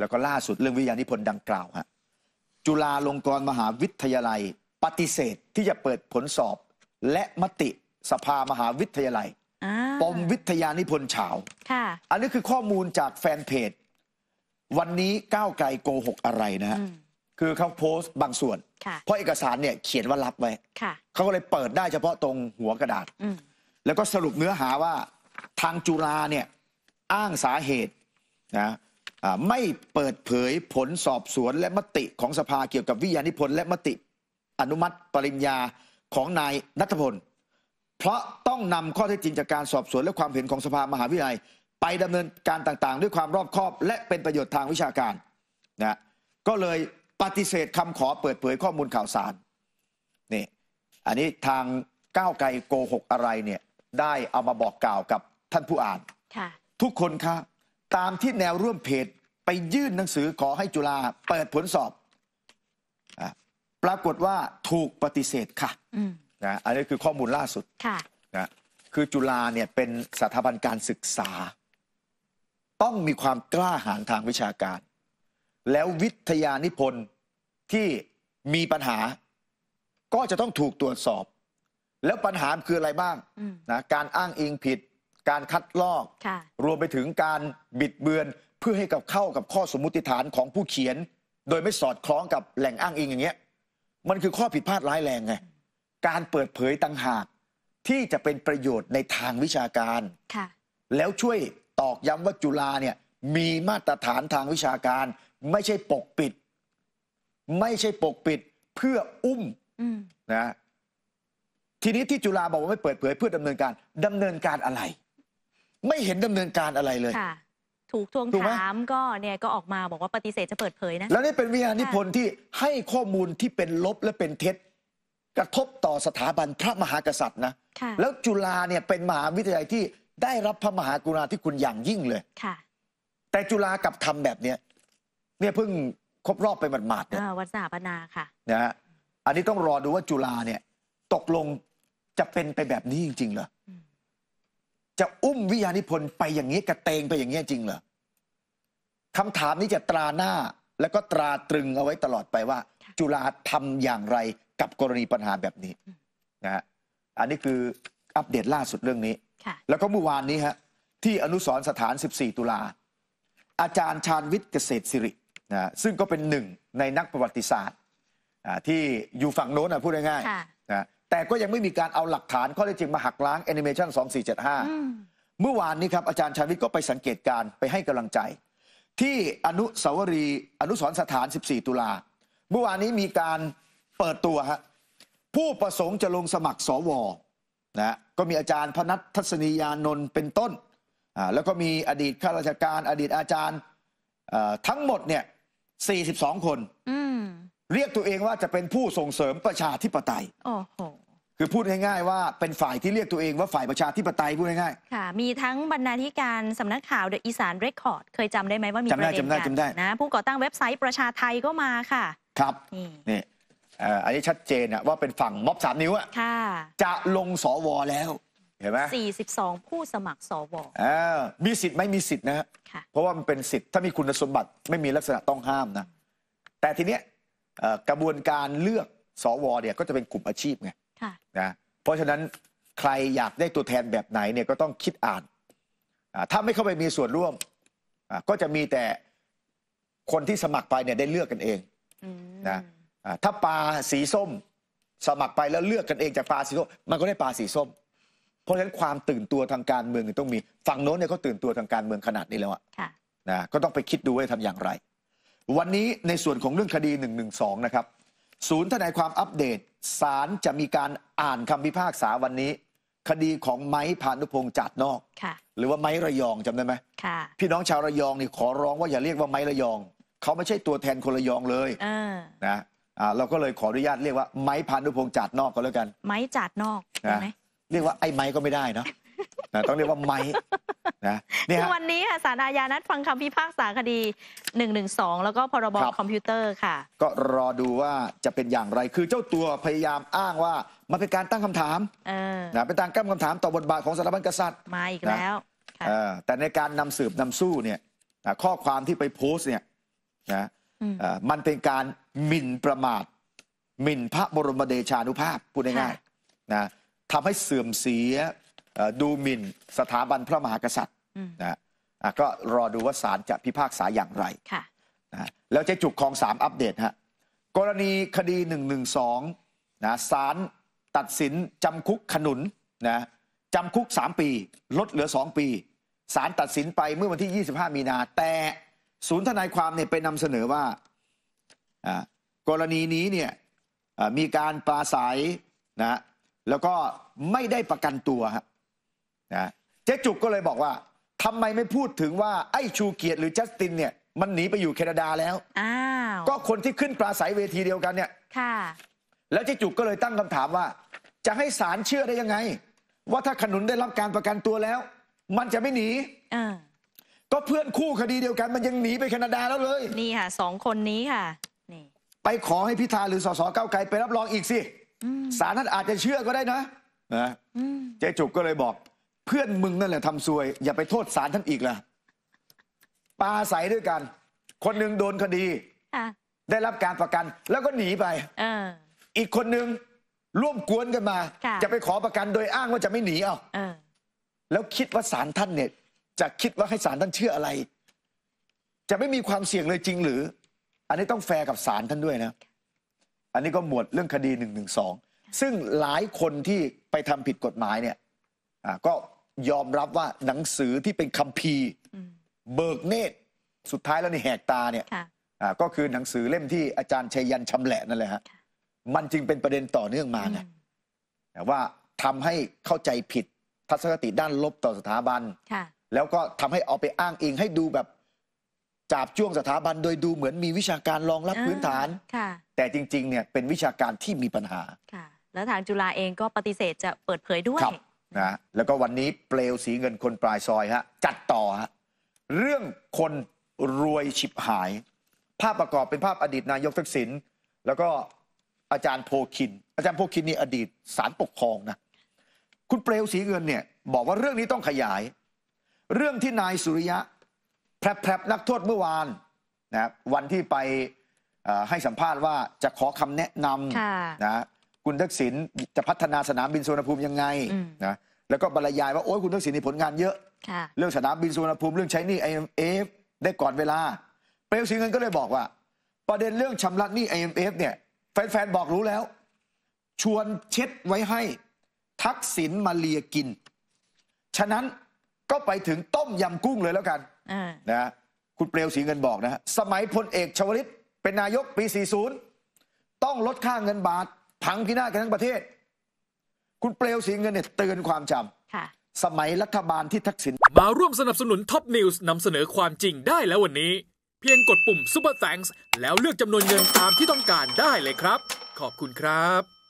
แล้วก็ล่าสุดเรื่องวิทยานิพนธ์ดังกล่าวฮะจุฬาลงกรณ์มหาวิทยาลัยปฏิเสธที่จะเปิดผลสอบและมติสภามหาวิทยาลัยปมวิทยานิพนธ์เฉาอันนี้คือข้อมูลจากแฟนเพจวันนี้ก้าวไกลโกหกอะไรนะฮะคือเขาโพสต์บางส่วนเพราะเอกสารเนี่ยเขียนว่ารับไว้เขาก็เลยเปิดได้เฉพาะตรงหัวกระดาษแล้วก็สรุปเนื้อหาว่าทางจุฬาเนี่ยอ้างสาเหตุนะไม่เปิดเผยผลสอบสวนและมติของสภาเกี่ยวกับวิทยานิพนธ์และมติอนุมัติปริญญาของนายณัฐพลเพราะต้องนำข้อเท็จจริงจากการสอบสวนและความเห็นของสภามหาวิทยาลัยไปดำเนินการต่างๆด้วยความรอบคอบและเป็นประโยชน์ทางวิชาการนะก็เลยปฏิเสธคำขอเปิดเผยข้อมูลข่าวสารนี่อันนี้ทางก้าวไกลโกหกอะไรเนี่ยได้เอามาบอกกล่าวกับท่านผู้อ่านทุกคนครับตามที่แนวร่วมเพจไปยื่นหนังสือขอให้จุฬาเปิดผลสอบปรากฏว่าถูกปฏิเสธค่ะนะอันนี้คือข้อมูลล่าสุดนะคือจุฬาเนี่ยเป็นสถาบันการศึกษาต้องมีความกล้าหาญทางวิชาการแล้ววิทยานิพนธ์ที่มีปัญหาก็จะต้องถูกตรวจสอบแล้วปัญหาคืออะไรบ้างนะการอ้างอิงผิดการคัดลอกรวมไปถึงการบิดเบือนเพื่อให้เข้ากับข้อสมมุติฐานของผู้เขียนโดยไม่สอดคล้องกับแหล่งอ้างอิงอย่างเงี้ยมันคือข้อผิดพลาดร้ายแรงไงการเปิดเผยต่างหากที่จะเป็นประโยชน์ในทางวิชาการแล้วช่วยตอกย้ำว่าจุฬาเนี่ยมีมาตรฐานทางวิชาการไม่ใช่ปกปิดเพื่อนะทีนี้ที่จุฬาบอกว่าไม่เปิดเผยเพื่อดำเนินการอะไรไม่เห็นดำเนินการอะไรเลยถูกทวงถามก็ออกมาบอกว่าปฏิเสธจะเปิดเผยนะแล้วนี่เป็นวิทยานิพนธ์ที่ให้ข้อมูลที่เป็นลบและเป็นเท็จกระทบต่อสถาบันพระมหากษัตริย์นะแล้วจุฬาเนี่ยเป็นมหาวิทยาลัยที่ได้รับพระมหากรุณาธิคุณอย่างยิ่งเลยแต่จุฬากับทำแบบเนี้ยเพิ่งครบรอบไปหมาดๆเนี่ยวันสถาปนาค่ะนะฮะอันนี้ต้องรอดูว่าจุฬาเนี่ยตกลงจะเป็นไปแบบนี้จริงๆเหรอจะอุ้มวิทยานิพนธ์ไปอย่างนี้กระเตงไปอย่างนี้จริงเหรอคำถามนี้จะตราหน้าแล้วก็ตราตรึงเอาไว้ตลอดไปว่าจุฬาทำอย่างไรกับกรณีปัญหาแบบนี้นะฮะอันนี้คืออัปเดตล่าสุดเรื่องนี้แล้วก็เมื่อวานนี้ฮะที่อนุสรณ์สถาน14ตุลาอาจารย์ชาญวิทย์เกษตรศิรินะซึ่งก็เป็นหนึ่งในนักประวัติศาสตร์ที่อยู่ฝั่งโน้นพูดง่ายๆนะแต่ก็ยังไม่มีการเอาหลักฐานข้อเท็จจริงมาหักล้างแอนิเมชัน2475เมื่อวานนี้ครับอาจารย์ชาญวิทย์ก็ไปสังเกตการไปให้กำลังใจที่อนุสรณ์สถาน14ตุลาเมื่อวานนี้มีการเปิดตัวผู้ประสงค์จะลงสมัครสวนะก็มีอาจารย์พนัททัศนียานนท์เป็นต้นแล้วก็มีอดีตข้าราชการอดีตอาจารย์ทั้งหมดเนี่ย42คนเรียกตัวเองว่าจะเป็นผู้ส่งเสริมประชาธิปไตยคือพูดง่ายๆว่าเป็นฝ่ายที่เรียกตัวเองว่าฝ่ายประชาธิปไตยพูดง่ายๆค่ะมีทั้งบรรณาธิการสำนักข่าวเดอะอีสานเรคคอร์ดเคยจำได้ไหมว่ามีประเด็นกันนะผู้ก่อตั้งเว็บไซต์ประชาไทยก็มาค่ะครับนี่อันนี้ชัดเจนว่าเป็นฝั่งม็อบ3 นิ้วจะลงสวแล้วเห็นไหม42ผู้สมัครสวมีสิทธิ์ไหมมีสิทธิ์นะฮะเพราะว่ามันเป็นสิทธิ์ถ้ามีคุณสมบัติไม่มีลักษณะต้องห้ามนะแต่ทีเนี้ยกระบวนการเลือกสวเนี่ยก็จะเป็นกลุ่มอาชีพไงนะเพราะฉะนั้นใครอยากได้ตัวแทนแบบไหนเนี่ยก็ต้องคิดอ่านถ้าไม่เข้าไปมีส่วนร่วมก็จะมีแต่คนที่สมัครไปเนี่ยได้เลือกกันเองนะถ้าปลาสีส้มสมัครไปแล้วเลือกกันเองจากปลาสีส้มมันก็ได้ปลาสีส้มเพราะฉะนั้นความตื่นตัวทางการเมืองต้องมีฝั่งโน้นเนี่ยเขาตื่นตัวทางการเมืองขนาดนี้แล้วนะก็ต้องไปคิดดูว่าทำอย่างไรวันนี้ในส่วนของเรื่องคดี112นะครับศูนย์ทนายความอัปเดตศาลจะมีการอ่านคำพิพากษาวันนี้คดีของไม้พานุพงษ์จาดนอกหรือว่าไม้ระยองจำได้ไหมพี่น้องชาวระยองนี่ขอร้องว่าอย่าเรียกว่าไม้ระยองเขาไม่ใช่ตัวแทนคนระยองเลยนะเราก็เลยขออนุญาตเรียกว่าไม้พานุพงษ์จาดนอกก็แล้วกันไม้จาดนอกใช่ไหมเรียกว่าไอ้ไม้ก็ไม่ได้เนาะต้องเรียกว่าไม้นะคือวันนี้ศาลอาญานัดฟังคำพิพากษาคดี112แล้วก็พรบคอมพิวเตอร์ค่ะก็รอดูว่าจะเป็นอย่างไรคือเจ้าตัวพยายามอ้างว่ามันเป็นการตั้งคำถามเป็นการตั้งคำถามต่อบทบาทของสถาบันกษัตริย์มาอีกแล้วแต่ในการนำสืบนำสู้เนี่ยข้อความที่ไปโพสต์เนี่ย นะมันเป็นการหมิ่นประมาทหมิ่นพระบรมเดชานุภาพพูดง่ายๆนะทำให้เสื่อมเสียดูหมิ่นสถาบันพระมหากษัตริย์นะก็รอดูว่าศาลจะพิพากษาอย่างไรนะแล้วเจ๊จุกคลอง3อัปเดตฮะกรณีคดี112นะศาลตัดสินจำคุกขนุนนะจำคุก3 ปีลดเหลือ2 ปีศาลตัดสินไปเมื่อวันที่25 มีนาแต่ศูนย์ทนายความเนี่ยไปนำเสนอว่ากรณีนี้เนี่ยมีการปราศัยนะแล้วก็ไม่ได้ประกันตัวนะเจ๊จุกก็เลยบอกว่าทำไมไม่พูดถึงว่าไอ้ชูเกียรติหรือจัสตินเนี่ยมันหนีไปอยู่แคนาดาแล้วก็คนที่ขึ้นปราศัยเวทีเดียวกันเนี่ยแล้วเจ๊จุกก็เลยตั้งคำถามว่าจะให้ศาลเชื่อได้ยังไงว่าถ้าขนุนได้รับการประกันตัวแล้วมันจะไม่หนีก็เพื่อนคู่คดีเดียวกันมันยังหนีไปแคนาดาแล้วเลยนี่ค่ะ2 คนนี้ค่ะนี่ไปขอให้พิธาหรือสสก้าวไกลไปรับรองอีกสิศาลท่านอาจจะเชื่อก็ได้นะเจ๊จุกก็เลยบอกเพื่อนมึงนั่นแหละทำซวยอย่าไปโทษศาลท่านอีกล่ะปาใสด้วยกันคนหนึ่งโดนคดีได้รับการประกันแล้วก็หนีไปอีกคนหนึ่งร่วมกวนกันมาจะไปขอประกันโดยอ้างว่าจะไม่หนีแล้วคิดว่าศาลท่านเนี่ยจะคิดว่าให้ศาลท่านเชื่ออะไรจะไม่มีความเสี่ยงเลยจริงหรืออันนี้ต้องแฟร์กับศาลท่านด้วยนะอันนี้ก็หมวดเรื่องคดี112ซึ่งหลายคนที่ไปทำผิดกฎหมายเนี่ยก็ยอมรับว่าหนังสือที่เป็นคัมภีร์เบิกเนตรสุดท้ายแล้วในแหกตาเนี่ยก็คือหนังสือเล่มที่อาจารย์ชัยยันชำแหละนั่นแหละฮะมันจึงเป็นประเด็นต่อเนื่องมาไงว่าทำให้เข้าใจผิดทัศนคติด้านลบต่อสถาบันแล้วก็ทำให้เอาไปอ้างอิงให้ดูแบบจาบจ้วงสถาบันโดยดูเหมือนมีวิชาการรองรับพื้นฐานแต่จริงๆเนี่ยเป็นวิชาการที่มีปัญหาแล้วทางจุฬาเองก็ปฏิเสธจะเปิดเผยด้วยนะแล้วก็วันนี้เปลวสีเงินคนปลายซอยฮะจัดต่อฮะเรื่องคนรวยฉิบหายภาพประกอบเป็นภาพอดีตนายกทักษิณแล้วก็อาจารย์โพคินนี่อดีตศาลปกครองนะคุณเปลวสีเงินเนี่ยบอกว่าเรื่องนี้ต้องขยายเรื่องที่นายสุริยะแพรบนักโทษเมื่อวานนะวันที่ไปให้สัมภาษณ์ว่าจะขอคำแนะนำนะคุณทักษิณจะพัฒนาสนามบินสุวรรณภูมิยังไงนะแล้วก็บรรยายว่าโอ้ยคุณทักษิณมีผลงานเยอะเรื่องสนามบินสุวรรณภูมิเรื่องใช้หนี้ IMF ได้ก่อนเวลาเปลวสีเงินก็เลยบอกว่าประเด็นเรื่องชำระหนี้ IMF เนี่ยแฟนๆบอกรู้แล้วชวนเช็ดไว้ให้ทักษิณมาเลียกินฉะนั้นก็ไปถึงต้มยำกุ้งเลยแล้วกันนะคุณเปลวสีเงินบอกนะสมัยพลเอกชวลิตเป็นนายกปี 40ต้องลดค่าเงินบาทพังพินาศกันทั้งประเทศคุณเปลวสีเงินเนี่ยเตือนความจำสมัยรัฐบาลที่ทักษิณมาร่วมสนับสนุนท็อปนิวส์นำเสนอความจริงได้แล้ววันนี้เพียงกดปุ่ม Super Thanks แล้วเลือกจำนวนเงินตามที่ต้องการได้เลยครับขอบคุณครับ